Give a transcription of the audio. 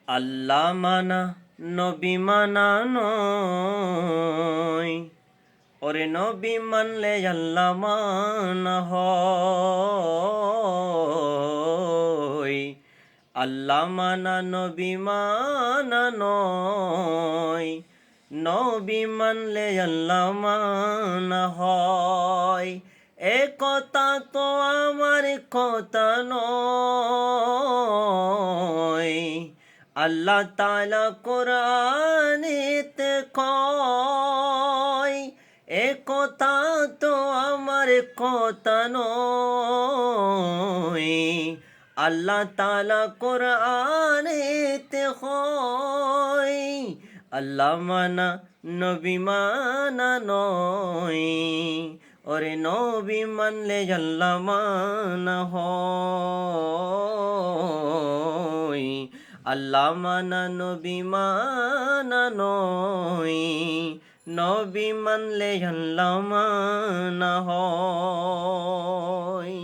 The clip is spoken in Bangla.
আল্লাহ মানা নবী মানা নয়, ওরে নবী মানলে আল্লাহ মানা হয়। আল্লাহ মানা নবী মানা নয়, নবী মানলে আল্লাহ মানা হয়। এ কথা তো আমার কথা নয়, আল্লাহ তাআলা কোরআনেতে কয়। এ কথা তো আমার কথা নয়, আল্লাহ তাআলা কোরআনেতে কয়। আল্লাহ মানা নবী মানা নয়, ওরে নবী মানলে আল্লাহ মানা হয়। আল্লাহ মানা নবী মানা নয়, নবী মানলে আল্লাহ মানা হয়।